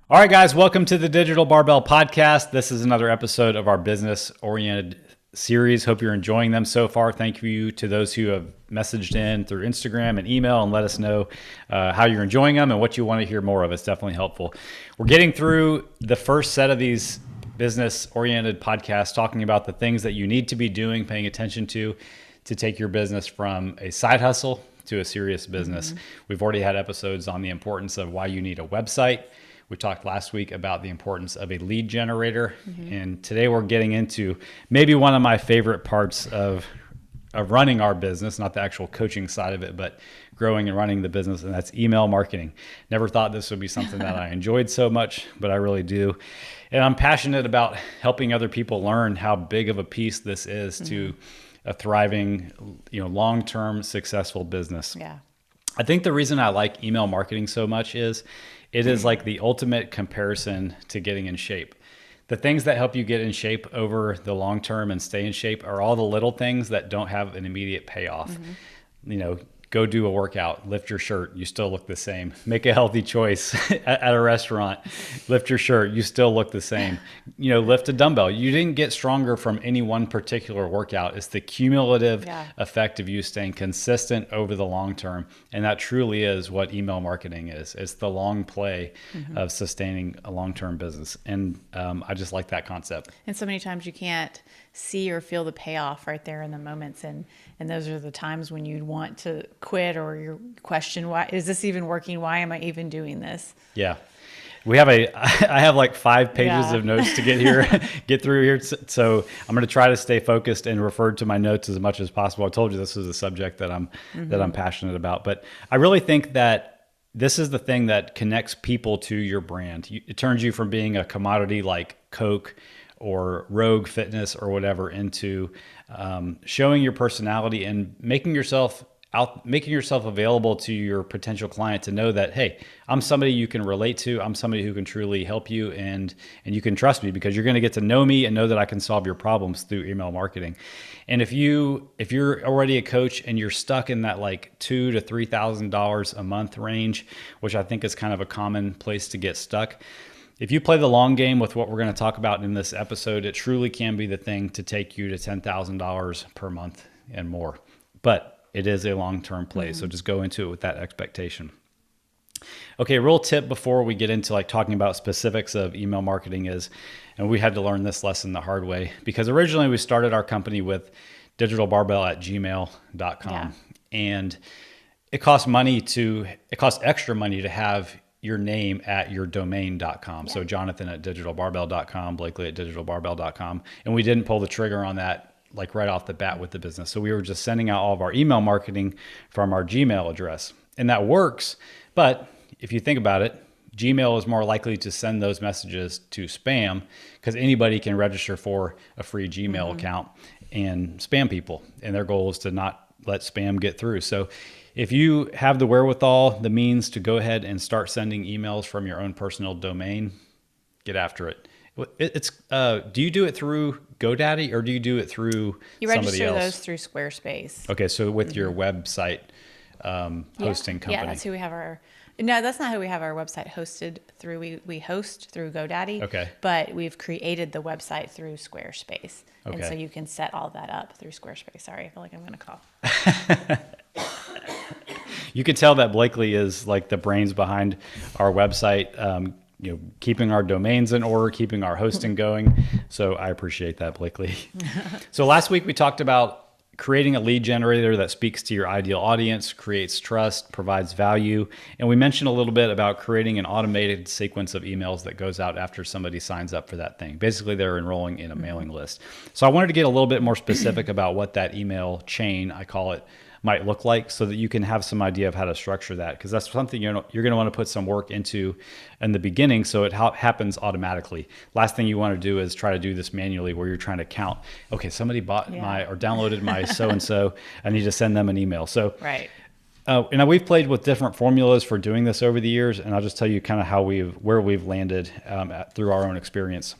All right, guys, welcome to the Digital Barbell podcast. This is another episode of our business-oriented series. Hope you're enjoying them so far. Thank you to those who have messaged in through Instagram and email and let us know how you're enjoying them and what you want to hear more of. It's definitely helpful. We're getting through the first set of these business-oriented podcasts, talking about the things that you need to be doing, paying attention to take your business from a side hustle to a serious business. We've already had episodes on the importance of why you need a website. We talked last week about the importance of a lead generator. And today we're getting into maybe one of my favorite parts of running our business, not the actual coaching side of it, but growing and running the business, and that's email marketing. Never thought this would be something that I enjoyed so much, but I really do. And I'm passionate about helping other people learn how big of a piece this is to a thriving, long-term successful business. Yeah. I think the reason I like email marketing so much is it is like the ultimate comparison to getting in shape. The things that help you get in shape over the long term and stay in shape are all the little things that don't have an immediate payoff. Go do a workout, lift your shirt, you still look the same. Make a healthy choice at a restaurant, lift your shirt, you still look the same. Lift a dumbbell. You didn't get stronger from any one particular workout. It's the cumulative effect of you staying consistent over the long term. And that truly is what email marketing is. It's the long play of sustaining a long-term business. And I just like that concept. And so many times you can't see or feel the payoff right there in the moments. And those are the times when you'd want to quit or you question, why is this even working? Why am I even doing this? Yeah. I have like 5 pages of notes to get through here. So I'm going to try to stay focused and refer to my notes as much as possible. I told you this is a subject that I'm passionate about, but I really think that this is the thing that connects people to your brand. It turns you from being a commodity like Coke or Rogue Fitness or whatever into showing your personality and making yourself available to your potential client to know that, hey, I'm somebody you can relate to. I'm somebody who can truly help you, and you can trust me because you're going to get to know me and know that I can solve your problems through email marketing. And if you're already a coach and you're stuck in that like $2,000 to $3,000 a month range, which I think is kind of a common place to get stuck, if you play the long game with what we're going to talk about in this episode, it truly can be the thing to take you to $10,000 per month and more. But it is a long-term play, so just go into it with that expectation. Okay, real tip before we get into like talking about specifics of email marketing is, and we had to learn this lesson the hard way, because originally we started our company with digitalbarbell@gmail.com. And it costs extra money to have your name at your domain.com. So Jonathan at digitalbarbell.com, Blakley at digitalbarbell.com. And we didn't pull the trigger on that like right off the bat with the business. So we were just sending out all of our email marketing from our Gmail address. And that works. But if you think about it, Gmail is more likely to send those messages to spam because anybody can register for a free Gmail account and spam people. And their goal is to not let spam get through. So if you have the wherewithal, the means to go ahead and start sending emails from your own personal domain, get after it. Do you do it through GoDaddy or do you do it through You somebody register else? those through Squarespace. Okay, so with your website hosting company. Yeah, that's who we have no, that's not who we have our website hosted through. We host through GoDaddy. Okay. But we've created the website through Squarespace. Okay. And so you can set all that up through Squarespace. Sorry, I feel like I'm going to cough. You can tell that Blakley is like the brains behind our website, keeping our domains in order, keeping our hosting going. So I appreciate that, Blakley. So last week we talked about creating a lead generator that speaks to your ideal audience, creates trust, provides value. And we mentioned a little bit about creating an automated sequence of emails that goes out after somebody signs up for that thing. Basically, they're enrolling in a mailing list. So I wanted to get a little bit more specific about what that email chain, I call it, might look like so that you can have some idea of how to structure that, because that's something you're going to want to put some work into in the beginning so it happens automatically. Last thing you want to do is try to do this manually where you're trying to count, okay, somebody bought or downloaded my so-and-so, I need to send them an email. So Right. And we've played with different formulas for doing this over the years, and I'll just tell you kind of where we've landed through our own experience.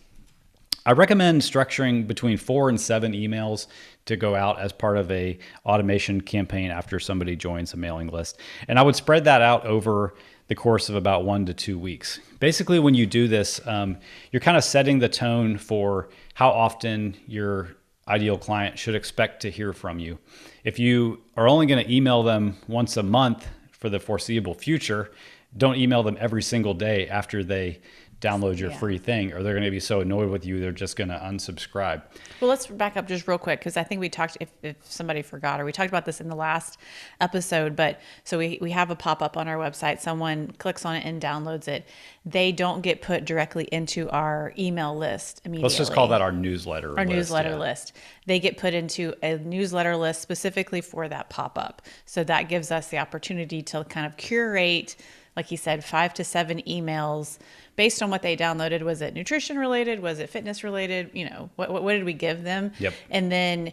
I recommend structuring between 4 and 7 emails to go out as part of a automation campaign after somebody joins a mailing list. And I would spread that out over the course of about 1 to 2 weeks. Basically, when you do this, you're kind of setting the tone for how often your ideal client should expect to hear from you. If you are only going to email them once a month for the foreseeable future, don't email them every single day after they download your free thing, or they're going to be so annoyed with you, they're just going to unsubscribe. Well, let's back up just real quick, because I think we talked, if somebody forgot, or we talked about this in the last episode, but so we have a pop-up on our website. Someone clicks on it and downloads it. They don't get put directly into our email list immediately. Let's just call that our newsletter list. Our newsletter list. They get put into a newsletter list specifically for that pop-up. So that gives us the opportunity to kind of curate, like you said, 5 to 7 emails based on what they downloaded. Was it nutrition related? Was it fitness related? You know, what did we give them? Yep. And then,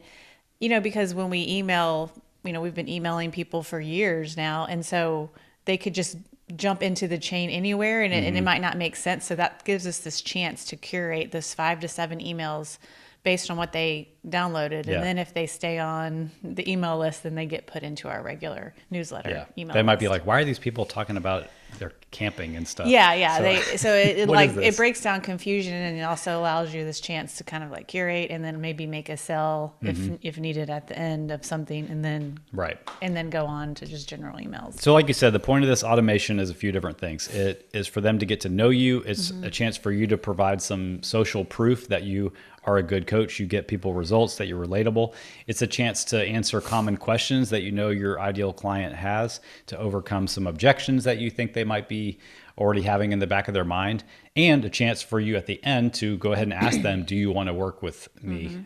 you know, because when we email, you know, we've been emailing people for years now. And so they could just jump into the chain anywhere, and it might not make sense. So that gives us this chance to curate this 5 to 7 emails based on what they downloaded. Yeah. And then if they stay on the email list, then they get put into our regular newsletter email They might list. be like, why are these people talking about their camping and stuff? Yeah. So it What like is this? it breaks down confusion, and it also allows you this chance to kind of like curate and then maybe make a sell if needed at the end of something, and then Right. and then go on to just general emails. So like you said, the point of this automation is a few different things. It is for them to get to know you. It's a chance for you to provide some social proof that you are a good coach. You get people results, that you're relatable. It's a chance to answer common questions that you know your ideal client has, to overcome some objections that you think they might be already having in the back of their mind, and a chance for you at the end to go ahead and ask them, do you want to work with me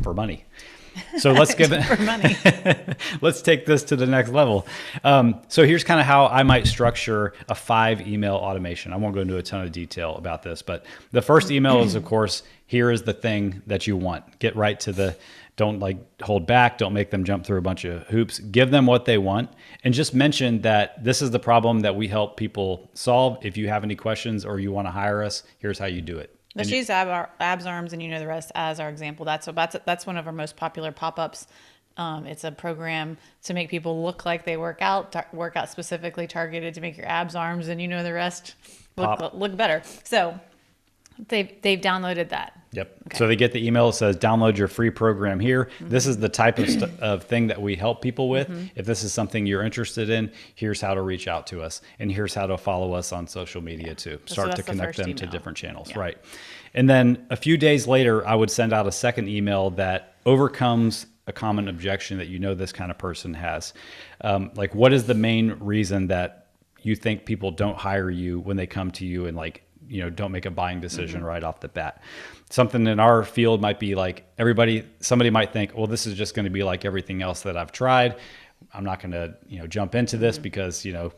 for money? So let's give it For money. Let's take this to the next level. So here's kind of how I might structure a 5 email automation. I won't go into a ton of detail about this, but the first email is, of course, here is the thing that you want. Get right to the, don't like hold back. Don't make them jump through a bunch of hoops. Give them what they want, and just mention that this is the problem that we help people solve. If you have any questions or you want to hire us, here's how you do it. Let's use abs, arms, and you know the rest as our example. That's one of our most popular pop-ups. It's a program to make people look like they work out specifically targeted to make your abs, arms, and you know the rest look better. So they've downloaded that. Yep. Okay. So they get the email that says, download your free program here. This is the type of thing that we help people with. If this is something you're interested in, here's how to reach out to us. And here's how to follow us on social media too. Start to connect them to different channels. Yeah. Right. And then a few days later, I would send out a second email that overcomes a common objection that you know this kind of person has. Like, what is the main reason that you think people don't hire you when they come to you and like, you know, don't make a buying decision right off the bat? Something in our field might be like somebody might think, well, this is just going to be like everything else that I've tried. I'm not going to, you know, jump into this because, you know,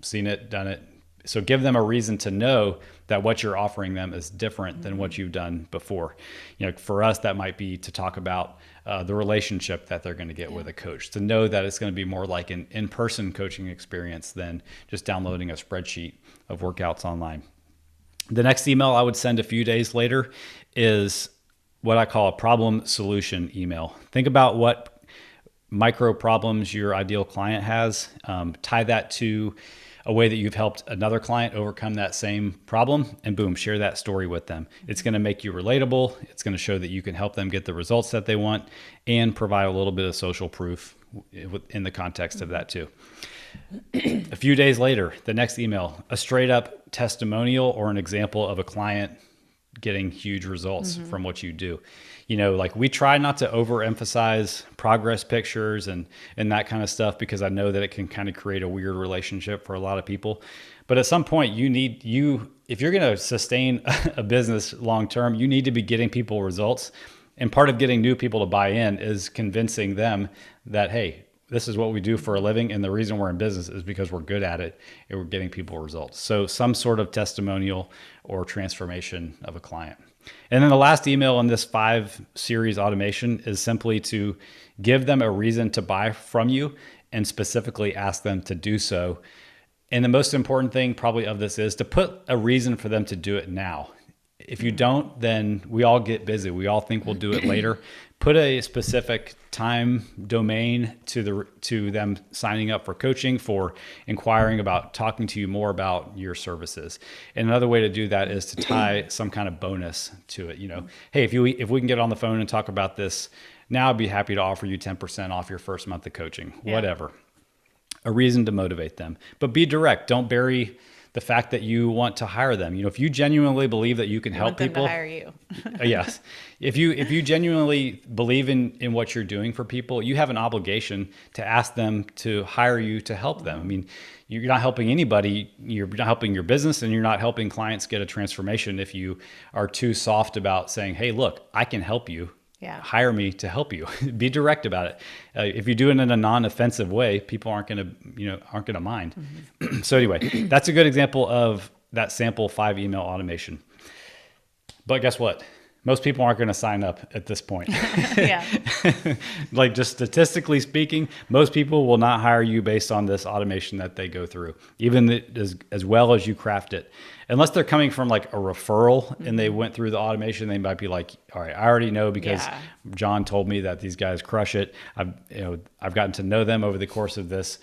seen it, done it. So give them a reason to know that what you're offering them is different than what you've done before. You know, for us, that might be to talk about the relationship that they're going to get with a coach, to know that it's going to be more like an in-person coaching experience than just downloading a spreadsheet of workouts online. The next email I would send a few days later is what I call a problem solution email. Think about what micro problems your ideal client has, tie that to a way that you've helped another client overcome that same problem, and boom, share that story with them. It's going to make you relatable. It's going to show that you can help them get the results that they want, and provide a little bit of social proof in the context of that too. A few days later, the next email, a straight up testimonial or an example of a client getting huge results from what you do. You know, like, we try not to overemphasize progress pictures and that kind of stuff, because I know that it can kind of create a weird relationship for a lot of people. But at some point if you're going to sustain a business long-term, you need to be getting people results. And part of getting new people to buy in is convincing them that, hey, this is what we do for a living, and the reason we're in business is because we're good at it and we're getting people results. So some sort of testimonial or transformation of a client. And then the last email in this 5-series automation is simply to give them a reason to buy from you, and specifically ask them to do so. And the most important thing probably of this is to put a reason for them to do it now. If you don't, then we all get busy. We all think we'll do it later. Put a specific time domain to them signing up for coaching, for inquiring about, talking to you more about your services. And another way to do that is to tie some kind of bonus to it. Hey, if we can get on the phone and talk about this now, I'd be happy to offer you 10% off your first month of coaching. Yeah. Whatever. A reason to motivate them. But be direct. Don't bury the fact that you want to hire them. If you genuinely believe that you can help people, to hire you. Yes. If you genuinely believe in what you're doing for people, you have an obligation to ask them to hire you to help them. I mean, you're not helping anybody. You're not helping your business, and you're not helping clients get a transformation if you are too soft about saying, hey, look, I can help you. Yeah. Hire me to help you. Be direct about it. If you do it in a non-offensive way, people aren't going to mind. Mm-hmm. So anyway, that's a good example of that sample 5 email automation. But guess what? Most people aren't going to sign up at this point. Yeah. Like, just statistically speaking, most people will not hire you based on this automation that they go through, even as well as you craft it. Unless they're coming from like a referral and they went through the automation, they might be like, all right, I already know because John told me that these guys crush it. I've gotten to know them over the course of this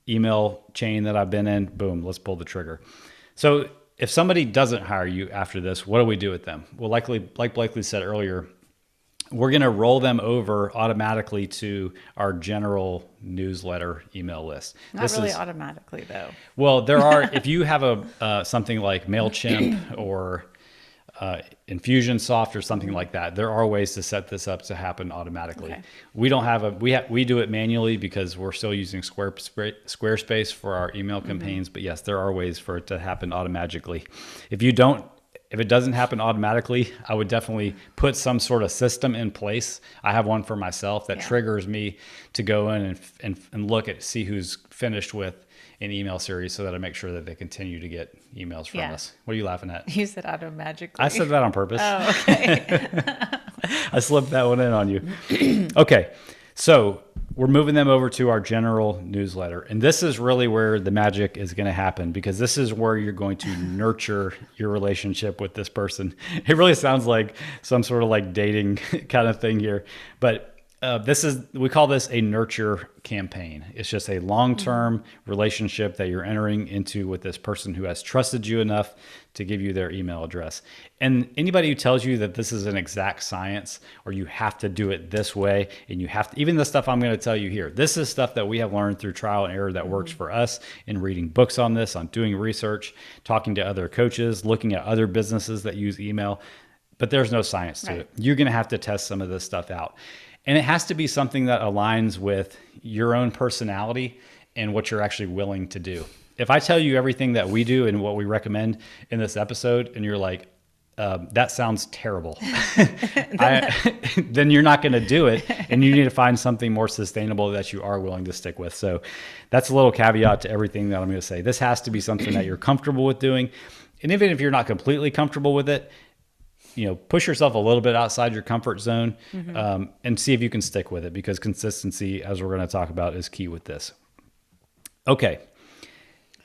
email chain that I've been in. Boom, let's pull the trigger. So if somebody doesn't hire you after this, what do we do with them? Well, likely, like Blakley said earlier, we're going to roll them over automatically to our general newsletter email list. Not really automatically, though. Well, there are, if you have something like MailChimp or Infusionsoft or something like that, there are ways to set this up to happen automatically. Okay. We don't have we do it manually because we're still using Squarespace for our email campaigns. But yes, there are ways for it to happen automatically. If it doesn't happen automatically, I would definitely put some sort of system in place. I have one for myself that triggers me to go in and look at, see who's finished with an email series so that I make sure that they continue to get emails from us. What are you laughing at? You said automatically. I said that on purpose. Oh, okay. I slipped that one in on you. Okay. So we're moving them over to our general newsletter. And this is really where the magic is going to happen, because this is where you're going to nurture your relationship with this person. It really sounds like some sort of like dating kind of thing here, but we call this a nurture campaign. It's just a long-term relationship that you're entering into with this person who has trusted you enough to give you their email address. And anybody who tells you that this is an exact science, or you have to do it this way, and you have to, even the stuff I'm going to tell you here, this is stuff that we have learned through trial and error that works for us in reading books on this, on doing research, talking to other coaches, looking at other businesses that use email. But there's no science to it. You're going to have to test some of this stuff out. And it has to be something that aligns with your own personality and what you're actually willing to do. If I tell you everything that we do and what we recommend in this episode, and you're like, that sounds terrible, then you're not going to do it. And you need to find something more sustainable that you are willing to stick with. So that's a little caveat to everything that I'm going to say. This has to be something that you're comfortable with doing. And even if you're not completely comfortable with it, push yourself a little bit outside your comfort zone, and see if you can stick with it, because consistency, as we're going to talk about, is key with this. Okay.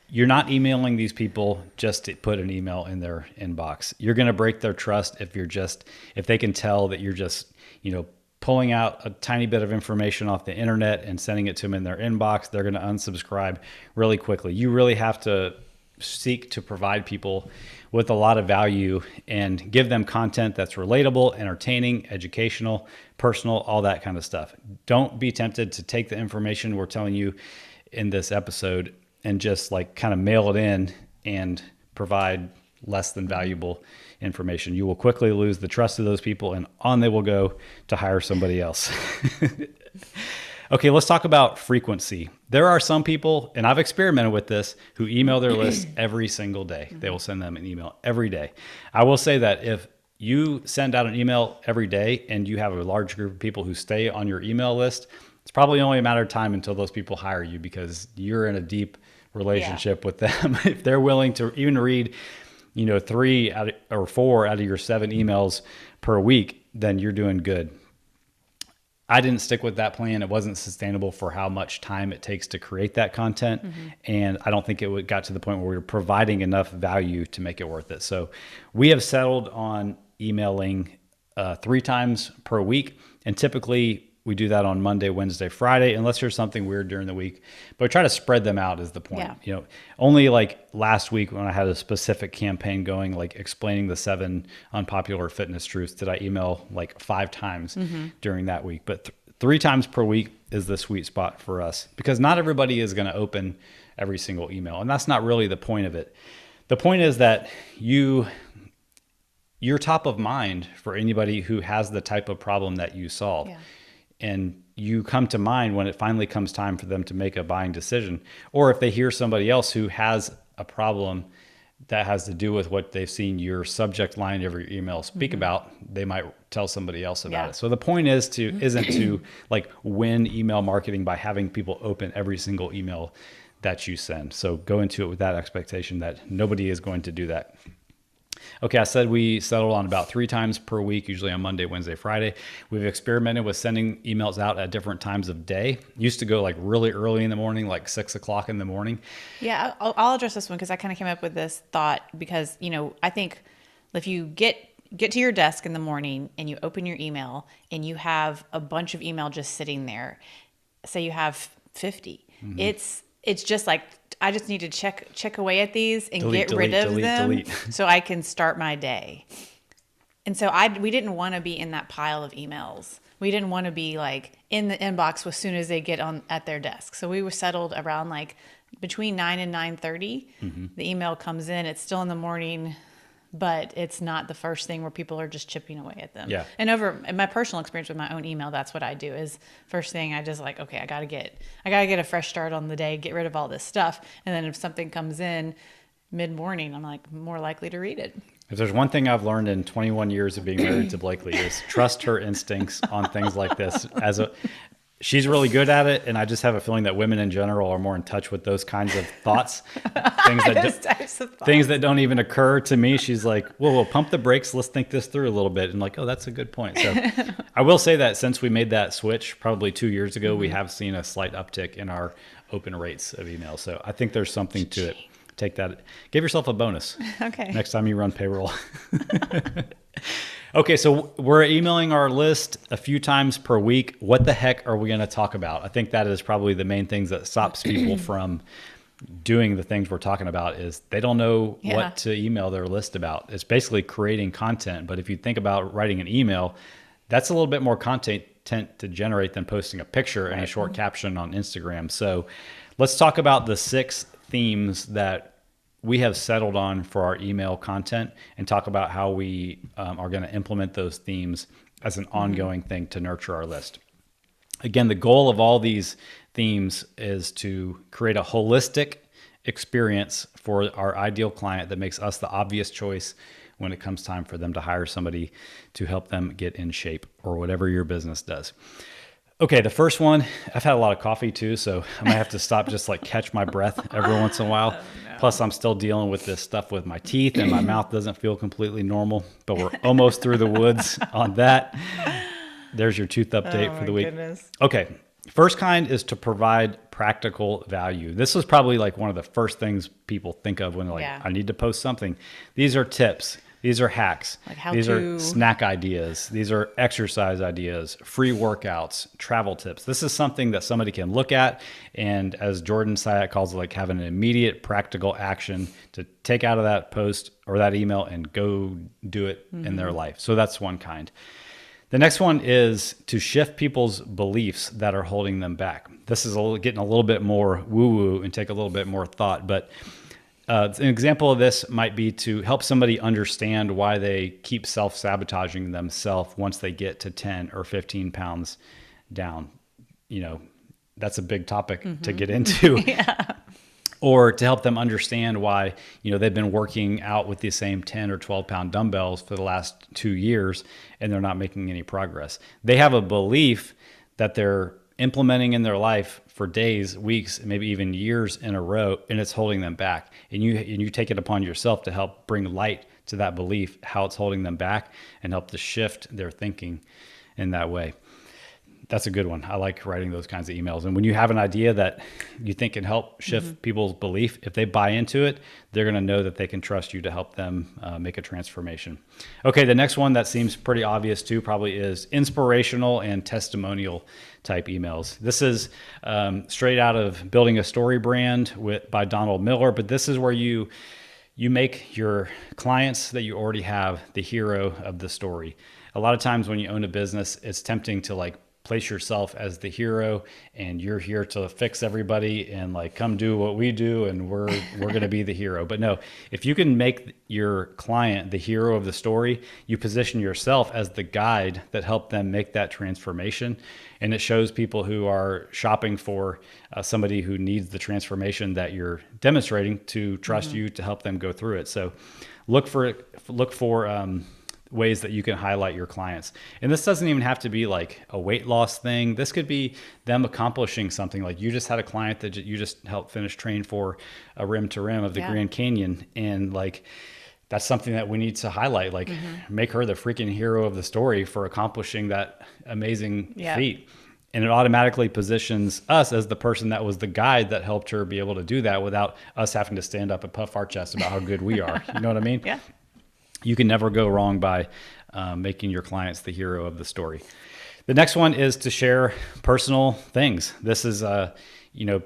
You're not emailing these people just to put an email in their inbox. You're going to break their trust if they can tell that you're just, pulling out a tiny bit of information off the internet and sending it to them in their inbox. They're going to unsubscribe really quickly. You really have to seek to provide people with a lot of value and give them content that's relatable, entertaining, educational, personal, all that kind of stuff. Don't be tempted to take the information we're telling you in this episode and just like kind of mail it in and provide less than valuable information. You will quickly lose the trust of those people, and on they will go to hire somebody else. Okay, let's talk about frequency. There are some people, and I've experimented with this, who email their list every single day. They will send them an email every day. I will say that if you send out an email every day and you have a large group of people who stay on your email list, it's probably only a matter of time until those people hire you, because you're in a deep relationship with them. If they're willing to even read, 3 or 4 out of your 7 emails per week, then you're doing good. I didn't stick with that plan. It wasn't sustainable for how much time it takes to create that content. And I don't think it got to the point where we were providing enough value to make it worth it. So we have settled on emailing 3 times per week. And typically we do that on Monday, Wednesday, Friday, unless there's something weird during the week. But we try to spread them out is the point. Yeah. Only like last week when I had a specific campaign going, like explaining the 7 unpopular fitness truths, did I email like 5 times during that week. But 3 times per week is the sweet spot for us, because not everybody is going to open every single email. And that's not really the point of it. The point is that you're top of mind for anybody who has the type of problem that you solve. Yeah. And you come to mind when it finally comes time for them to make a buying decision. Or if they hear somebody else who has a problem that has to do with what they've seen your subject line of your email speak about, they might tell somebody else about it. So the point isn't to like win email marketing by having people open every single email that you send. So go into it with that expectation that nobody is going to do that. Okay, I said we settled on about 3 times per week, usually on Monday, Wednesday, Friday. We've experimented with sending emails out at different times of day. Used to go like really early in the morning, like 6 o'clock in the morning. Yeah, I'll address this one because I kind of came up with this thought because, I think if you get to your desk in the morning and you open your email and you have a bunch of email just sitting there, say you have 50, it's just like, I just need to check away at these and get rid of them so I can start my day. And so we didn't want to be in that pile of emails. We didn't want to be like in the inbox as soon as they get at their desk. So we were settled around like between 9 and 9:30. The email comes in. It's still in the morning, but it's not the first thing where people are just chipping away at them. Yeah. And in my personal experience with my own email, that's what I do is first thing I just like, okay, I gotta get a fresh start on the day, get rid of all this stuff. And then if something comes in mid-morning, I'm like more likely to read it. If there's one thing I've learned in 21 years of being married to Blakley is trust her instincts on things like this. She's really good at it, and I just have a feeling that women in general are more in touch with those kinds of thoughts, things that don't even occur to me. She's like, "Whoa, we'll pump the brakes. Let's think this through a little bit." And like, "Oh, that's a good point." So, I will say that since we made that switch probably 2 years ago, we have seen a slight uptick in our open rates of email. So I think there's something to it. Take that. Give yourself a bonus. Okay. Next time you run payroll. Okay, so we're emailing our list a few times per week. What the heck are we going to talk about? I think that is probably the main things that stops people from doing the things we're talking about is they don't know what to email their list about. It's basically creating content. But if you think about writing an email, that's a little bit more content to generate than posting a picture and a short caption on Instagram. So let's talk about the 6 themes that we have settled on for our email content and talk about how we are going to implement those themes as an ongoing thing to nurture our list. Again, the goal of all these themes is to create a holistic experience for our ideal client that makes us the obvious choice when it comes time for them to hire somebody to help them get in shape or whatever your business does. Okay, the first one, I've had a lot of coffee too, so I might have to stop just like catch my breath every once in a while. Plus, I'm still dealing with this stuff with my teeth and my mouth doesn't feel completely normal, but we're almost through the woods on that. There's your tooth update for the week. Goodness. Okay, first kind is to provide practical value. This is probably like one of the first things people think of when they're like, I need to post something. These are tips. These are hacks. These are snack ideas. These are exercise ideas, free workouts, travel tips. This is something that somebody can look at and, as Jordan Syatt calls it, like have an immediate practical action to take out of that post or that email and go do it in their life. So that's one kind. The next one is to shift people's beliefs that are holding them back. This is getting a little bit more woo-woo and take a little bit more thought, but an example of this might be to help somebody understand why they keep self-sabotaging themselves once they get to 10 or 15 pounds down. That's a big topic to get into. Or to help them understand why, they've been working out with the same 10 or 12 pound dumbbells for the last 2 years and they're not making any progress. They have a belief that they're implementing in their life for days, weeks, maybe even years in a row, and it's holding them back. And you take it upon yourself to help bring light to that belief, how it's holding them back, and help to shift their thinking in that way. That's a good one. I like writing those kinds of emails. And when you have an idea that you think can help shift people's belief, if they buy into it, they're going to know that they can trust you to help them make a transformation. Okay, the next one that seems pretty obvious too probably is inspirational and testimonial type emails. This is straight out of Building a Story Brand by Donald Miller, but this is where you make your clients that you already have the hero of the story. A lot of times when you own a business, it's tempting to like place yourself as the hero and you're here to fix everybody and like come do what we do and we're going to be the hero. But no, if you can make your client the hero of the story, you position yourself as the guide that helped them make that transformation. And it shows people who are shopping for somebody who needs the transformation that you're demonstrating to trust you to help them go through it. So look for ways that you can highlight your clients. And this doesn't even have to be like a weight loss thing. This could be them accomplishing something. Like you just had a client that you just helped finish train for a rim to rim of the Grand Canyon. And like, that's something that we need to highlight, like make her the freaking hero of the story for accomplishing that amazing feat. And it automatically positions us as the person that was the guide that helped her be able to do that without us having to stand up and puff our chest about how good we are. You know what I mean? Yeah. You can never go wrong by making your clients the hero of the story. The next one is to share personal things. This is,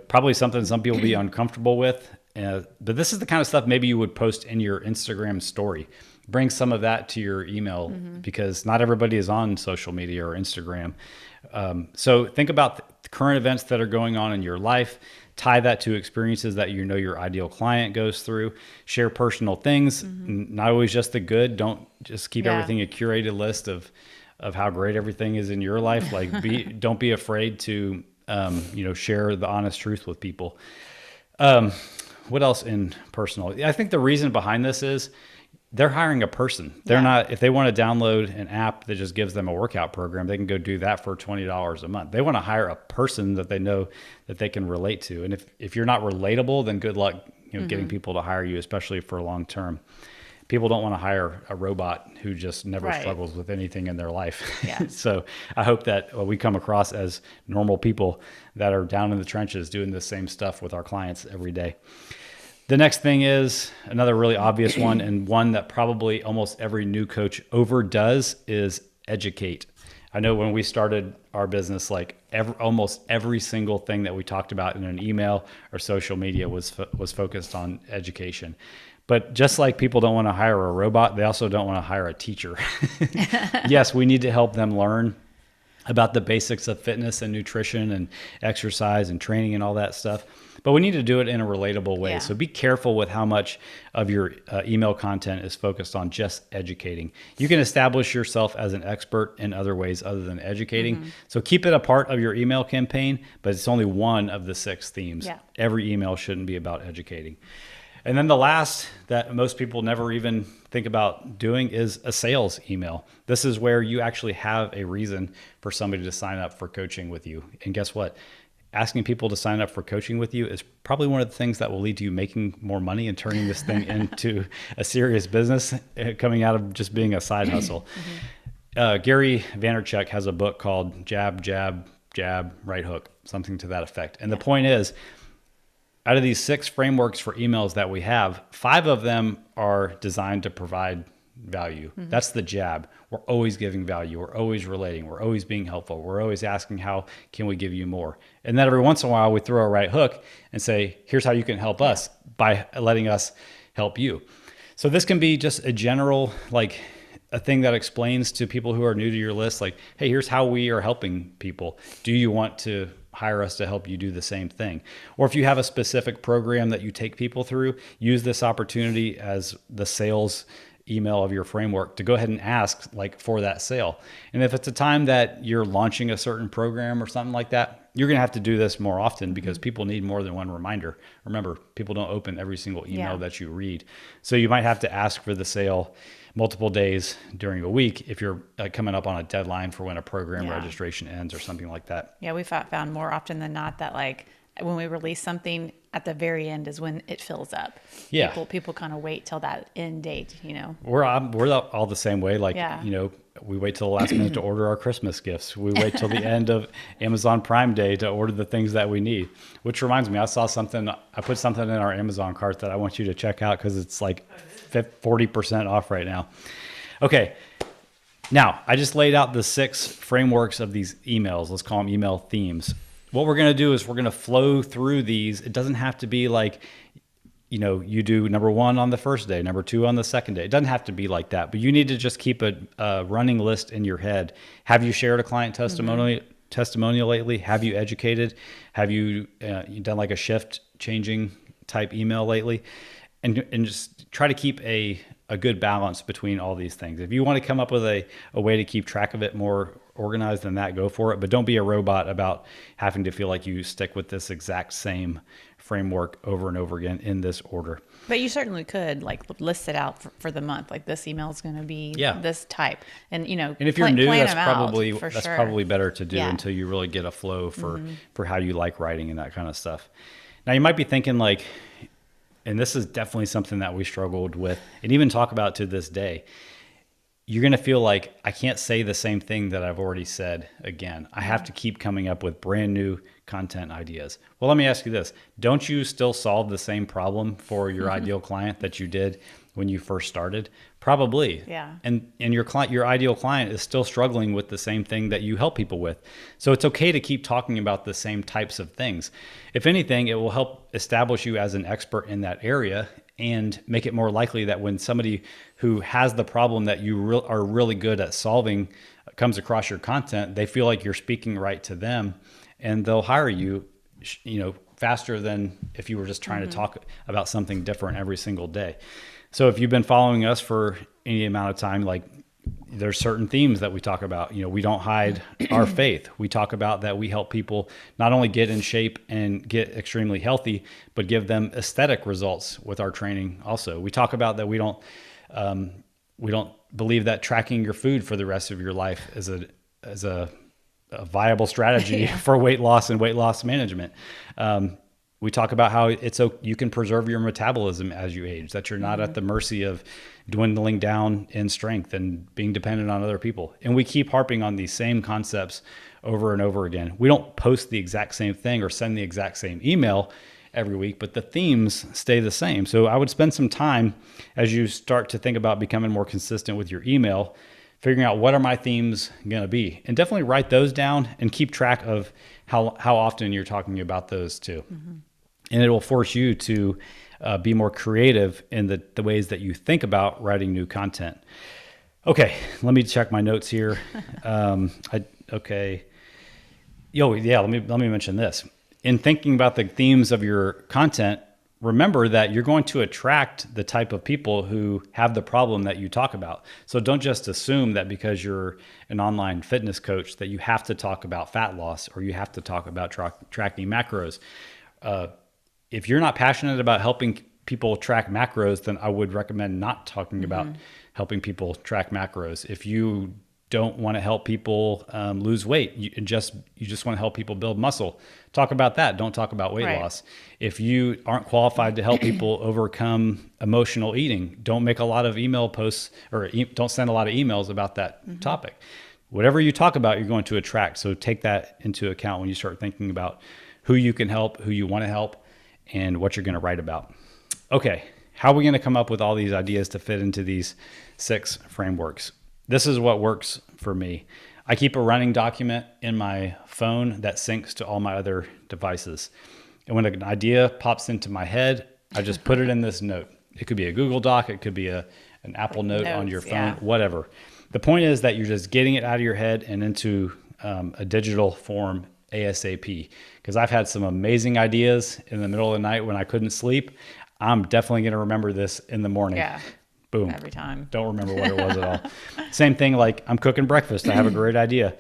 probably something some people be uncomfortable with, but this is the kind of stuff maybe you would post in your Instagram story. Bring some of that to your email because not everybody is on social media or Instagram. So think about the current events that are going on in your life. Tie that to experiences that you know your ideal client goes through. Share personal things, not always just the good. Don't just keep everything a curated list of how great everything is in your life. Like don't be afraid to share the honest truth with people. What else in personal? I think the reason behind this is they're hiring a person. They're not, if they want to download an app that just gives them a workout program, they can go do that for $20 a month. They want to hire a person that they know that they can relate to. And if you're not relatable, then good luck, getting people to hire you, especially for long term. People don't want to hire a robot who just never struggles with anything in their life. Yeah. So I hope that we come across as normal people that are down in the trenches doing the same stuff with our clients every day. The next thing is another really obvious one, and one that probably almost every new coach overdoes, is educate. I know when we started our business, like almost every single thing that we talked about in an email or social media was focused on education. But just like people don't want to hire a robot, they also don't want to hire a teacher. Yes, we need to help them learn about the basics of fitness and nutrition and exercise and training and all that stuff. But we need to do it in a relatable way. Yeah. So be careful with how much of your email content is focused on just educating. You can establish yourself as an expert in other ways other than educating. So keep it a part of your email campaign, but it's only one of the 6 themes. Yeah. Every email shouldn't be about educating. And then the last that most people never even think about doing is a sales email. This is where you actually have a reason for somebody to sign up for coaching with you. And guess what? Asking people to sign up for coaching with you is probably one of the things that will lead to you making more money and turning this thing into a serious business, coming out of just being a side hustle. Gary Vaynerchuk has a book called Jab, Jab, Jab, Right Hook, something to that effect. And the point is, out of these 6 frameworks for emails that we have, 5 of them are designed to provide value. That's the jab. We're always giving value. We're always relating. We're always being helpful. We're always asking, how can we give you more? And then every once in a while, we throw a right hook and say, here's how you can help us by letting us help you. So this can be just a general, like a thing that explains to people who are new to your list, like, hey, here's how we are helping people. Do you want to hire us to help you do the same thing? Or if you have a specific program that you take people through, use this opportunity as the sales email of your framework to go ahead and ask like for that sale. And if it's a time that you're launching a certain program or something like that, you're going to have to do this more often because people need more than one reminder. Remember, people don't open every single email that you read. So you might have to ask for the sale multiple days during a week if you're coming up on a deadline for when a program registration ends or something like that. Yeah, we found more often than not that like when we release something, at the very end is when it fills up. Yeah. People kind of wait till that end date, We're all the same way. Like, Yeah. we wait till the last minute to order our Christmas gifts. We wait till the end of Amazon Prime Day to order the things that we need. Which reminds me, I put something in our Amazon cart that I want you to check out because it's like 40% off right now. Okay. Now, I just laid out the 6 frameworks of these emails. Let's call them email themes. What we're going to do is we're going to flow through these. It doesn't have to be like, you do number 1 on the first day, number 2 on the second day. It doesn't have to be like that, but you need to just keep a running list in your head. Have you shared a client testimonial lately? Have you educated? Have you done like a shift changing type email lately? And just try to keep a good balance between all these things. If you want to come up with a way to keep track of it more organized than that, go for it. But don't be a robot about having to feel like you stick with this exact same framework over and over again in this order. But you certainly could like list it out for the month. Like this email is going to be this type, and and if you're new, that's sure. probably better to do until you really get a flow for how you like writing and that kind of stuff. Now you might be thinking like, and this is definitely something that we struggled with and even talk about to this day. You're going to feel like I can't say the same thing that I've already said again. I have to keep coming up with brand new content ideas. Well, let me ask you this. Don't you still solve the same problem for your ideal client that you did when you first started? Probably. Yeah. And your ideal client is still struggling with the same thing that you help people with. So it's okay to keep talking about the same types of things. If anything, it will help establish you as an expert in that area and make it more likely that when somebody who has the problem that you are really good at solving comes across your content, they feel like you're speaking right to them, and they'll hire you, faster than if you were just trying to talk about something different every single day. So if you've been following us for any amount of time, like there's certain themes that we talk about. We don't hide our faith. We talk about that we help people not only get in shape and get extremely healthy, but give them aesthetic results with our training also. We talk about that we don't believe that tracking your food for the rest of your life is a viable strategy for weight loss and weight loss management. We talk about how you can preserve your metabolism as you age, that you're not at the mercy of dwindling down in strength and being dependent on other people. And we keep harping on these same concepts over and over again. We don't post the exact same thing or send the exact same email every week, but the themes stay the same. So I would spend some time as you start to think about becoming more consistent with your email, figuring out what are my themes going to be, and definitely write those down and keep track of how often you're talking about those too. And it will force you to be more creative in the ways that you think about writing new content. Okay, let me check my notes here. Let me mention this. In thinking about the themes of your content, remember that you're going to attract the type of people who have the problem that you talk about. So don't just assume that because you're an online fitness coach that you have to talk about fat loss or you have to talk about tracking macros. If you're not passionate about helping people track macros, then I would recommend not talking about helping people track macros. If you don't want to help people lose weight, you just want to help people build muscle, talk about that. Don't talk about weight loss. If you aren't qualified to help people overcome emotional eating, don't make a lot of email posts or don't send a lot of emails about that topic. Whatever you talk about, you're going to attract. So take that into account when you start thinking about who you can help, who you want to help, and what you're going to write about. Okay, how are we going to come up with all these ideas to fit into these 6 frameworks? This is what works for me. I keep a running document in my phone that syncs to all my other devices. And when an idea pops into my head, I just put it in this note. It could be a Google Doc, it could be an Apple Note on your phone, whatever. The point is that you're just getting it out of your head and into a digital form ASAP. Because I've had some amazing ideas in the middle of the night when I couldn't sleep. I'm definitely going to remember this in the morning. Yeah. Boom. Every time. Don't remember what it was at all. Same thing, like I'm cooking breakfast. I have a great idea.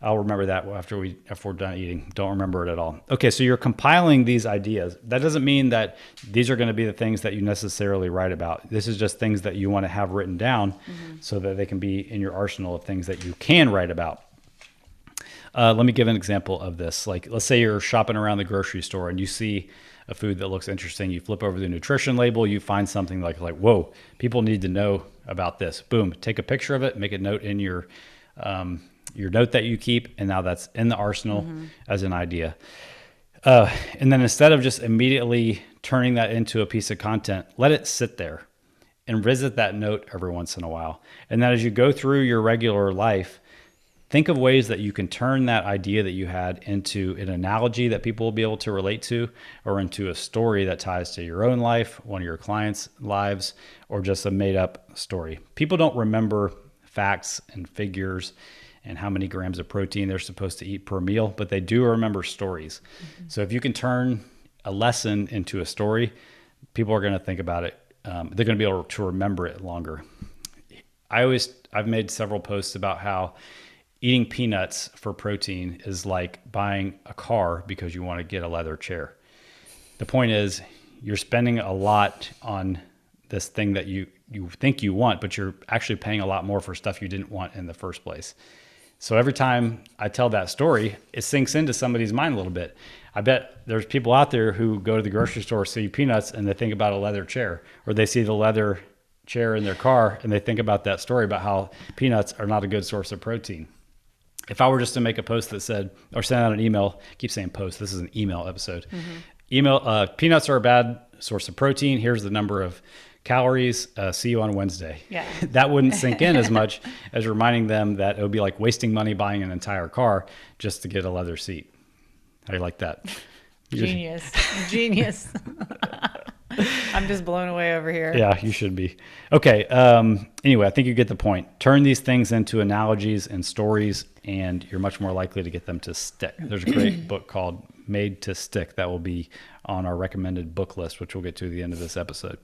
I'll remember that after we're done eating. Don't remember it at all. Okay, so you're compiling these ideas. That doesn't mean that these are going to be the things that you necessarily write about. This is just things that you want to have written down so that they can be in your arsenal of things that you can write about. Let me give an example of this. Like, let's say you're shopping around the grocery store and you see a food that looks interesting. You flip over the nutrition label, you find something like, whoa, people need to know about this. Boom, take a picture of it, make a note in your note that you keep, and now that's in the arsenal as an idea. And then instead of just immediately turning that into a piece of content, let it sit there and visit that note every once in a while. And then as you go through your regular life, think of ways that you can turn that idea that you had into an analogy that people will be able to relate to, or into a story that ties to your own life, one of your clients' lives, or just a made up story. People don't remember facts and figures and how many grams of protein they're supposed to eat per meal, but they do remember stories. So if you can turn a lesson into a story, people are going to think about it. They're going to be able to remember it longer. I've made several posts about how eating peanuts for protein is like buying a car because you want to get a leather chair. The point is, you're spending a lot on this thing that you think you want, but you're actually paying a lot more for stuff you didn't want in the first place. So every time I tell that story, it sinks into somebody's mind a little bit. I bet there's people out there who go to the grocery store, see peanuts, and they think about a leather chair, or they see the leather chair in their car and they think about that story about how peanuts are not a good source of protein. If I were just to make a post that said, or send out an email, I keep saying post, this is an email episode. Peanuts are a bad source of protein. Here's the number of calories. See you on Wednesday. Yeah. That wouldn't sink in as much as reminding them that it would be like wasting money buying an entire car just to get a leather seat. How do you like that? Genius. I'm just blown away over here. Yeah, you should be. Okay. Anyway, I think you get the point. Turn these things into analogies and stories, and you're much more likely to get them to stick. There's a great book called Made to Stick that will be on our recommended book list, which we'll get to at the end of this episode.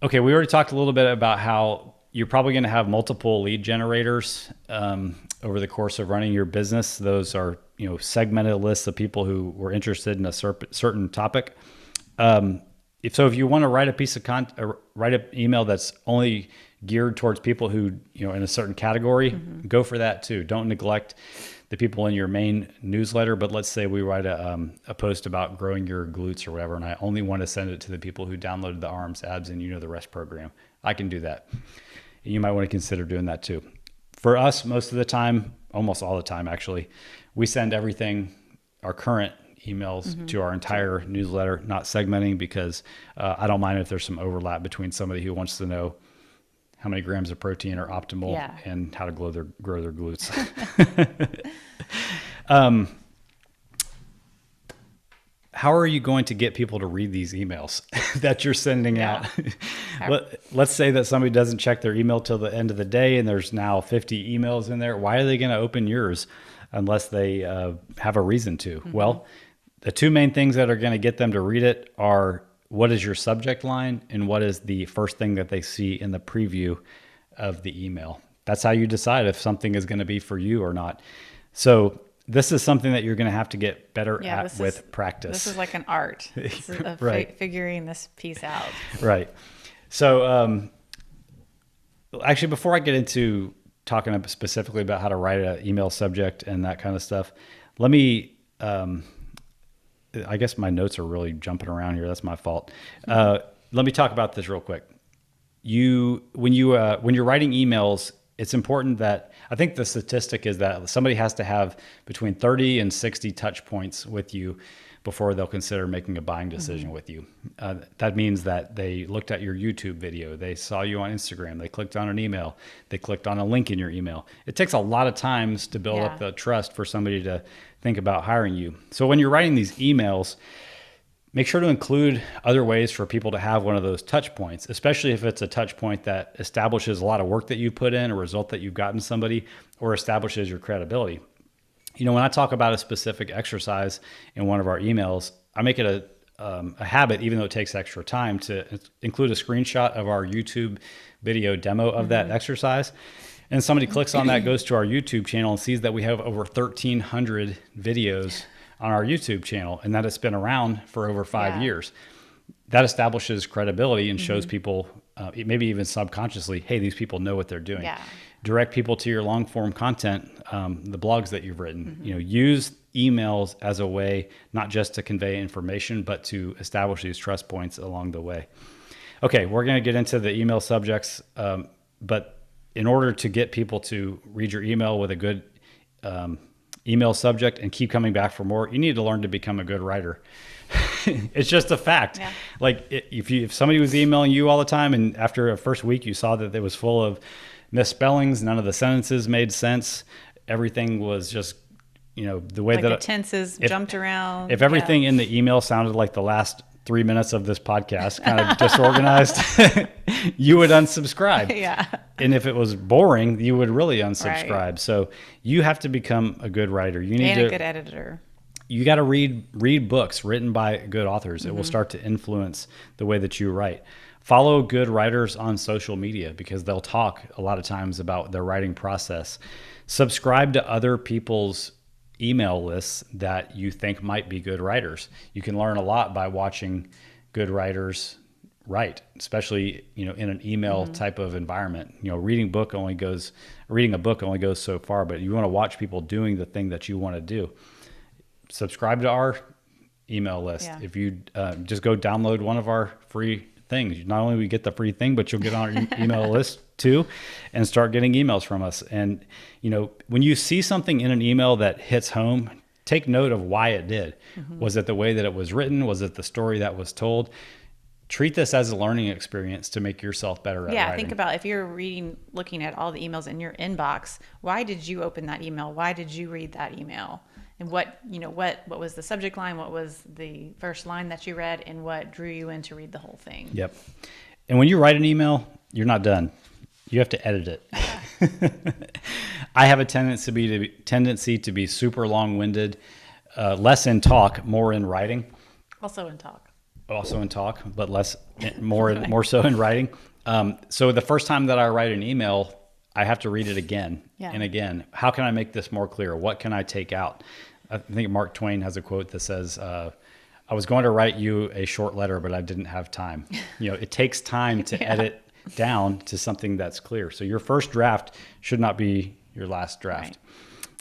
Okay, we already talked a little bit about how you're probably going to have multiple lead generators over the course of running your business. Those are, segmented lists of people who were interested in a certain topic. If you want to write a piece of content, write an email that's only geared towards people who, in a certain category, go for that too. Don't neglect the people in your main newsletter. But let's say we write a post about growing your glutes or whatever, and I only want to send it to the people who downloaded the Arms, Abs, and the Rest program. I can do that. You might want to consider doing that too. For us, most of the time, almost all the time actually, we send everything, our current emails to our entire newsletter, not segmenting, because I don't mind if there's some overlap between somebody who wants to know how many grams of protein are optimal and how to grow their glutes. How are you going to get people to read these emails that you're sending out? Let's say that somebody doesn't check their email till the end of the day and there's now 50 emails in there. Why are they going to open yours unless they have a reason to? Well, the two main things that are going to get them to read it are, what is your subject line and what is the first thing that they see in the preview of the email. That's how you decide if something is going to be for you or not. So this is something that you're going to have to get better at with practice. This is like an art. This is figuring this piece out. Right. So actually, before I get into talking specifically about how to write an email subject and that kind of stuff, let me, I guess my notes are really jumping around here. That's my fault. Let me talk about this real quick. When you're writing emails, it's important that, I think the statistic is that somebody has to have between 30 and 60 touch points with you before they'll consider making a buying decision with you. That means that they looked at your YouTube video, they saw you on Instagram, they clicked on an email, they clicked on a link in your email. It takes a lot of times to build up the trust for somebody to think about hiring you. So when you're writing these emails, make sure to include other ways for people to have one of those touch points, especially if it's a touch point that establishes a lot of work that you put in, a result that you've gotten somebody, or establishes your credibility. When I talk about a specific exercise in one of our emails, I make it a habit, even though it takes extra time, to include a screenshot of our YouTube video demo of that exercise. And somebody clicks on that, goes to our YouTube channel and sees that we have over 1,300 videos on our YouTube channel and that it's been around for over 5 years. that establishes credibility and shows people, maybe even subconsciously, hey, these people know what they're doing. Yeah. Direct people to your long form content, the blogs that you've written. Use emails as a way not just to convey information, but to establish these trust points along the way. Okay, we're going to get into the email subjects, but in order to get people to read your email with a good email subject and keep coming back for more, you need to learn to become a good writer. It's just a fact. Yeah. Like if somebody was emailing you all the time and after a first week you saw that it was full of misspellings, none of the sentences made sense, everything was just, the way that the tenses jumped around. If everything in the email sounded like the last 3 minutes of this podcast, kind of disorganized, you would unsubscribe. Yeah. And if it was boring, you would really unsubscribe. Right. So you have to become a good writer. You need a good editor. You got to read books written by good authors. It will start to influence the way that you write. Follow good writers on social media because they'll talk a lot of times about their writing process. Subscribe to other people's email lists that you think might be good writers. You can learn a lot by watching good writers write, especially, in an email type of environment. Reading a book only goes so far, but you want to watch people doing the thing that you want to do. Subscribe to our email list. Yeah. If you just go download one of our free things, not only we get the free thing, but you'll get on our email list too and start getting emails from us. And, when you see something in an email that hits home, take note of why it did. Was it the way that it was written? Was it the story that was told? Treat this as a learning experience to make yourself better at writing. Think about if you're looking at all the emails in your inbox, why did you open that email? Why did you read that email? And what was the subject line? What was the first line that you read? And what drew you in to read the whole thing? Yep. And when you write an email, you're not done. You have to edit it. Yeah. I have a tendency to be super long-winded, less in talk, more in writing. Also in talk, but more so in writing. So the first time that I write an email, I have to read it again and again. How can I make this more clear? What can I take out? I think Mark Twain has a quote that says, I was going to write you a short letter, but I didn't have time. It takes time to edit down to something that's clear. So your first draft should not be your last draft. Right.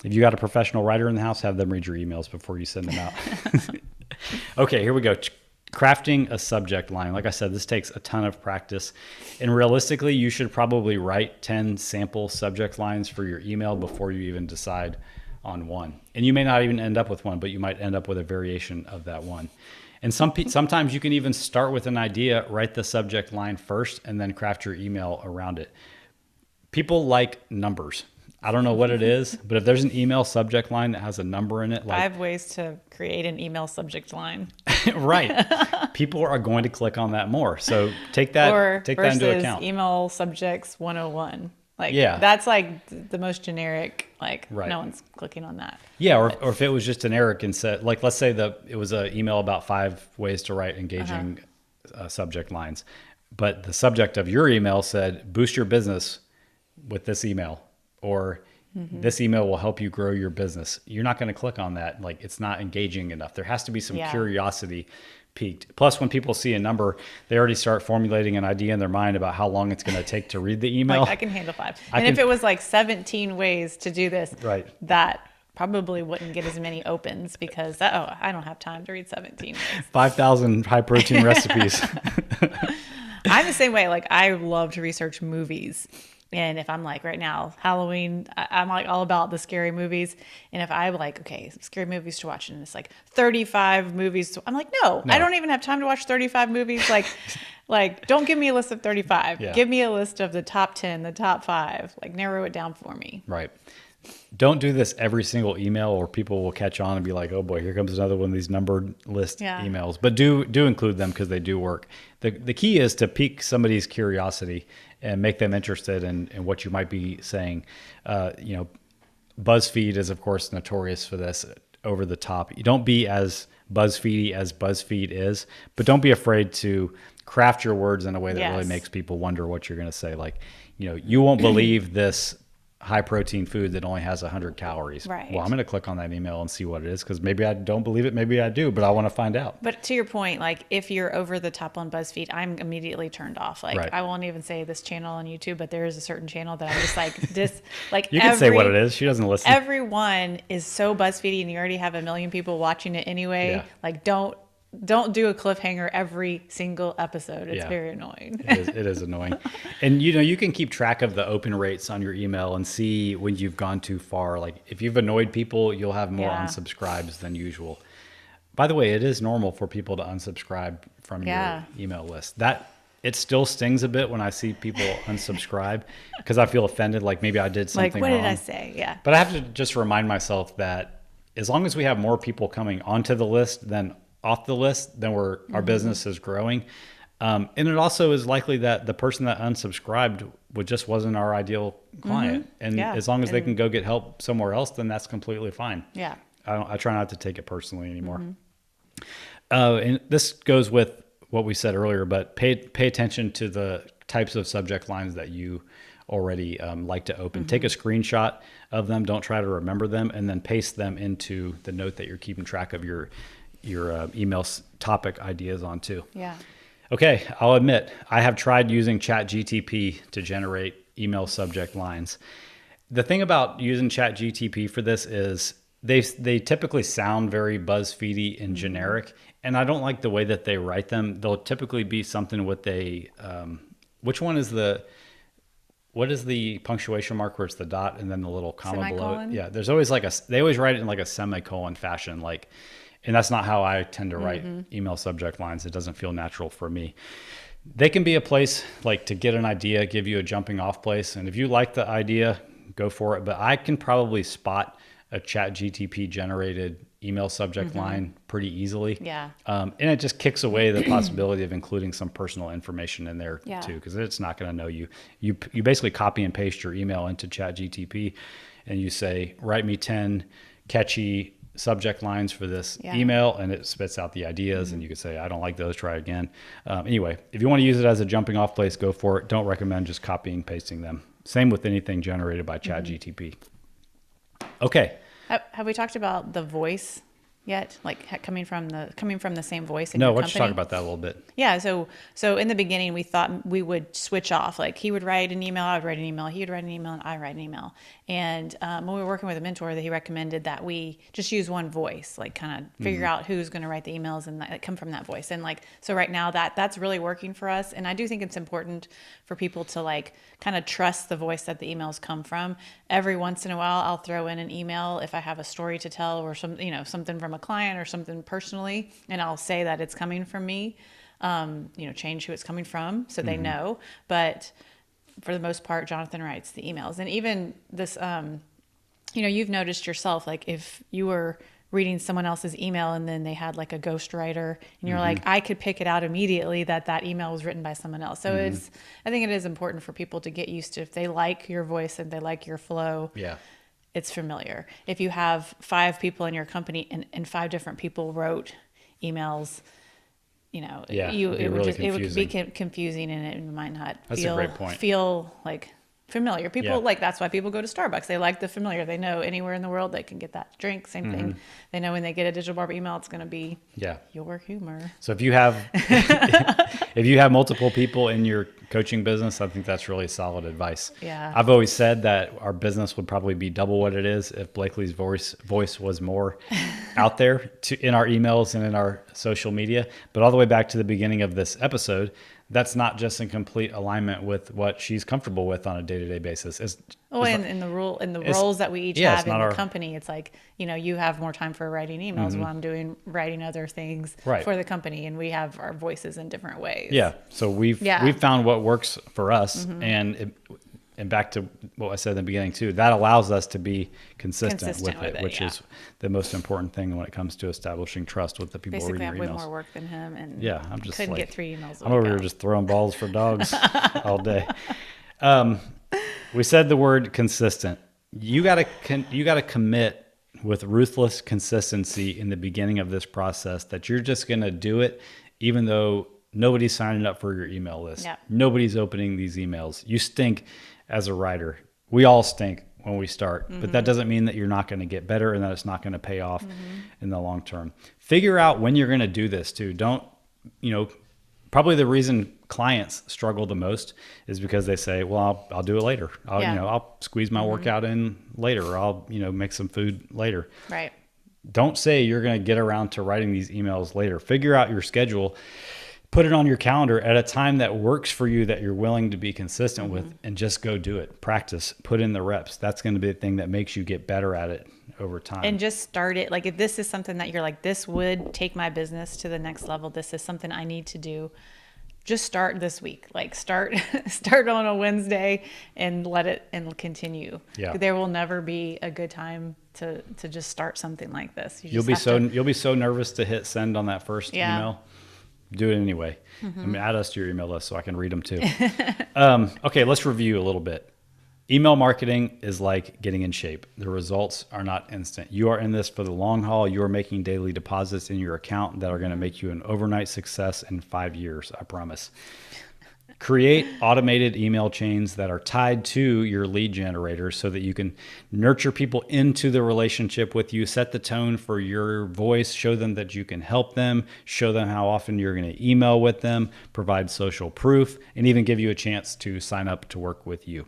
If you got a professional writer in the house, have them read your emails before you send them out. Okay, here we go. Crafting a subject line. Like I said, this takes a ton of practice. And realistically, you should probably write 10 sample subject lines for your email before you even decide on one. And you may not even end up with one, but you might end up with a variation of that one. And sometimes you can even start with an idea, write the subject line first, and then craft your email around it. People like numbers. I don't know what it is, but if there's an email subject line that has a number in it, 5 ways to create an email subject line. Right. People are going to click on that more. So take that into account. Email subjects 101. That's the most generic, right. No one's clicking on that. Yeah. Or if it was just generic and said, let's say it was an email about 5 ways to write engaging subject lines, but the subject of your email said, boost your business with this email, or this email will help you grow your business. You're not going to click on that. It's not engaging enough. There has to be some curiosity peaked. Plus, when people see a number, they already start formulating an idea in their mind about how long it's going to take to read the email. I can handle 5. If it was 17 ways to do this, that probably wouldn't get as many opens because, I don't have time to read 17 ways. 5,000 high protein recipes. I'm the same way. I love to research movies. And if I'm right now, Halloween, I'm all about the scary movies. And if I'm okay, scary movies to watch, and it's 35 movies, I'm no, I don't even have time to watch 35 movies. Don't give me a list of 35. Yeah. Give me a list of the top 10, the top 5. Narrow it down for me. Right. Don't do this every single email, or people will catch on and be like, oh boy, here comes another one of these numbered list emails. But do include them because they do work. The key is to pique somebody's curiosity and make them interested in what you might be saying. BuzzFeed is, of course, notorious for this, over the top. You don't be as BuzzFeedy as BuzzFeed is, but don't be afraid to craft your words in a way that really makes people wonder what you're going to say. You won't believe this high protein food that only has 100 calories. Right. Well, I'm going to click on that email and see what it is, because maybe I don't believe it, maybe I do, but I want to find out. But to your point, like if you're over the top on BuzzFeed, I'm immediately turned off. Like Right. I won't even say this channel on YouTube, but there is a certain channel that I'm just like this. Like You can say what it is. She doesn't listen. Everyone is so BuzzFeedy, and you already have 1 million people watching it anyway. Yeah. Like don't do a cliffhanger every single episode. It's very annoying. It is annoying. And you can keep track of the open rates on your email and see when you've gone too far. Like if you've annoyed people, you'll have more unsubscribes than usual. By the way, it is normal for people to unsubscribe from your email list. That it still stings a bit when I see people unsubscribe, because I feel offended. Like maybe I did something like, what wrong. did I say? Yeah. But I have to just remind myself that as long as we have more people coming onto the list than off the list, then our business is growing. And it also is likely that the person that unsubscribed just wasn't our ideal client. And as long as they can go get help somewhere else, then that's completely fine. Yeah. I try not to take it personally anymore. And this goes with what we said earlier, but pay attention to the types of subject lines that you already like to open. Take a screenshot of them. Don't try to remember them, and then paste them into the note that you're keeping track of your email topic ideas on too. Yeah. Okay, I'll admit I have tried using ChatGTP to generate email subject lines. The thing about using ChatGTP for this is they typically sound very BuzzFeedy and generic, and I don't like the way that they write them. They'll typically be something with which one is what is the punctuation mark where it's the dot and then the little comma Semicolon? below it? Yeah, there's always they always write it in like a semicolon fashion, and that's not how I tend to write email subject lines. It doesn't feel natural for me. They can be a place to get an idea, give you a jumping off place. And if you like the idea, go for it. But I can probably spot a ChatGTP generated email subject line pretty easily. Yeah. And it just kicks away the possibility of including some personal information in there too, because it's not going to know you. You basically copy and paste your email into ChatGTP and you say, write me 10 catchy subject lines for this email, and it spits out the ideas, and you could say, I don't like those, try again. Anyway, if you want to use it as a jumping off place, go for it. Don't recommend just copying, pasting them. Same with anything generated by ChatGTP. Okay. Have we talked about the voice yet? Like coming from the same voice in No, your why don't company? you talk about that a little bit? Yeah, so in the beginning we thought we would switch off. Like he would write an email, I would write an email, he would write an email, and I write an email. And when we were working with a mentor, that he recommended that we just use one voice, like kind of figure out who's going to write the emails and that come from that voice. And so right now that's really working for us. And I do think it's important for people to kind of trust the voice that the emails come from. Every once in a while, I'll throw in an email if I have a story to tell or something from a client or something personally, and I'll say that it's coming from me. Change who it's coming from so they know. But for the most part, Jonathan writes the emails. And even this, you've noticed yourself, like if you were reading someone else's email and then they had like a ghostwriter and you're like, I could pick it out immediately that email was written by someone else. So I think it is important for people to get used to, if they like your voice and they like your flow. Yeah. It's familiar. If you have 5 people in your company and 5 different people wrote emails, it would be confusing, and it might not feel like familiar. People that's why people go to Starbucks. They like the familiar. They know anywhere in the world they can get that drink. Same thing. They know when they get a Digital Barbell email, it's going to be your humor. So if you have multiple people in your coaching business, I think that's really solid advice. Yeah. I've always said that our business would probably be double what it is if Blakley's voice was more out there in our emails and in our social media. But all the way back to the beginning of this episode, that's not just in complete alignment with what she's comfortable with on a day-to-day basis. And the roles that we each have in the company, it's like, you have more time for writing emails while I'm writing other things for the company, and we have our voices in different ways. Yeah. So we've found what works for us, and back to what I said in the beginning too, that allows us to be consistent with it, which is the most important thing when it comes to establishing trust with the people reading your emails. Basically, I have way more work than him, and I'm just couldn't get 3 emails. I'm over here just throwing balls for dogs all day. We said the word consistent. You gotta commit with ruthless consistency in the beginning of this process that you're just gonna do it, even though nobody's signing up for your email list. Nobody's opening these emails. You stink as a writer. We all stink when we start, but that doesn't mean that you're not going to get better and that it's not going to pay off in the long term. Figure out when you're going to do this too. Don't, probably the reason clients struggle the most is because they say, well, I'll do it later. I'll squeeze my workout in later, or I'll, make some food later. Right. Don't say you're going to get around to writing these emails later. Figure out your schedule, put it on your calendar at a time that works for you, that you're willing to be consistent with, and just go do it. Practice, put in the reps. That's going to be the thing that makes you get better at it over time. And just start it. Like, if this is something that you're like, this would take my business to the next level, this is something I need to do, just start this week. Like, start on a Wednesday and let it and continue. Yeah. There will never be a good time to just start something like this. You'll be so nervous to hit send on that first email. Do it anyway. Add us to your email list so I can read them too. Okay, let's review a little bit. Email marketing is like getting in shape. The results are not instant. You are in this for the long haul. You are making daily deposits in your account that are going to make you an overnight success in 5 years, I promise. Create automated email chains that are tied to your lead generators so that you can nurture people into the relationship with you, set the tone for your voice, show them that you can help them, show them how often you're going to email with them, provide social proof, and even give you a chance to sign up to work with you.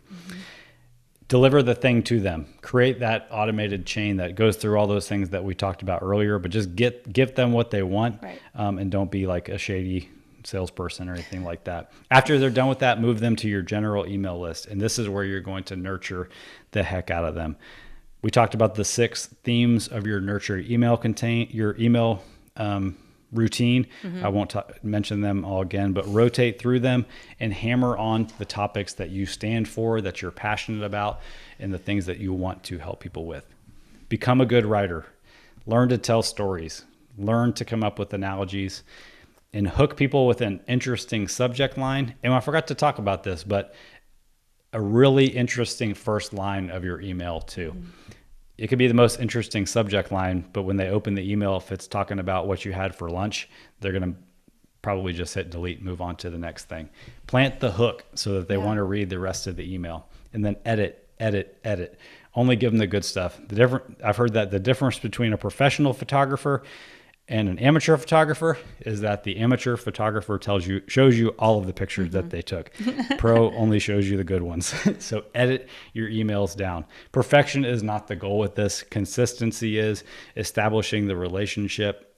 Deliver the thing to them. Create that automated chain that goes through all those things that we talked about earlier, but just give them what they want, right. And don't be like a shady salesperson or anything like that. After they're done with that, move them to your general email list. And this is where you're going to nurture the heck out of them. We talked about the 6 themes of your nurture email routine. I won't mention them all again, but rotate through them and hammer on the topics that you stand for, that you're passionate about, and the things that you want to help people with. Become a good writer. Learn to tell stories. Learn to come up with analogies and hook people with an interesting subject line. And I forgot to talk about this, but a really interesting first line of your email too. It could be the most interesting subject line, but when they open the email, if it's talking about what you had for lunch, they're going to probably just hit delete, move on to the next thing. Plant the hook so that they want to read the rest of the email, and then edit. Only give them the good stuff. I've heard that the difference between a professional photographer and an amateur photographer is that the amateur photographer shows you all of the pictures that they took. Pro only shows you the good ones. So edit your emails down. Perfection is not the goal with this. Consistency is. Establishing the relationship.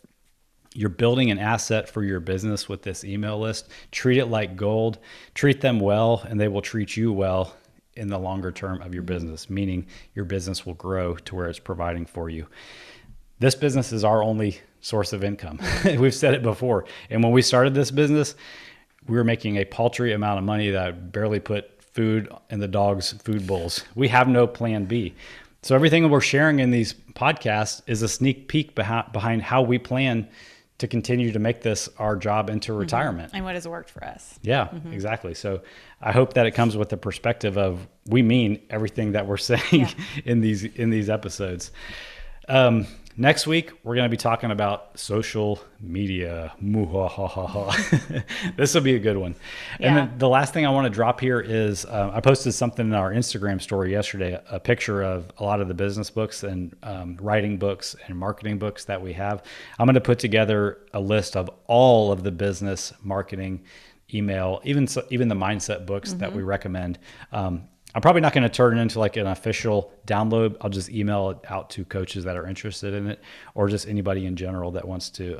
You're building an asset for your business with this email list. Treat it like gold. Treat them well, and they will treat you well in the longer term of your business, meaning your business will grow to where it's providing for you. This business is our only source of income. We've said it before. And when we started this business, we were making a paltry amount of money that barely put food in the dogs' food bowls. We have no plan B. So everything we're sharing in these podcasts is a sneak peek behind how we plan to continue to make this our job into retirement. And what has worked for us. Yeah, exactly. So I hope that it comes with the perspective of we mean everything that we're saying in these episodes. Next week, we're going to be talking about social media. This will be a good one. Yeah. And then the last thing I want to drop here is I posted something in our Instagram story yesterday, a picture of a lot of the business books and writing books and marketing books that we have. I'm going to put together a list of all of the business marketing, email, even the mindset books that we recommend. I'm probably not going to turn it into like an official download. I'll just email it out to coaches that are interested in it, or just anybody in general that wants to,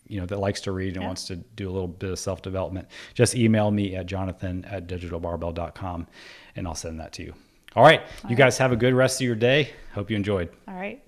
that likes to read and wants to do a little bit of self-development. Just email me at jonathan@digitalbarbell.com and I'll send that to you. All right. You guys have a good rest of your day. Hope you enjoyed. All right.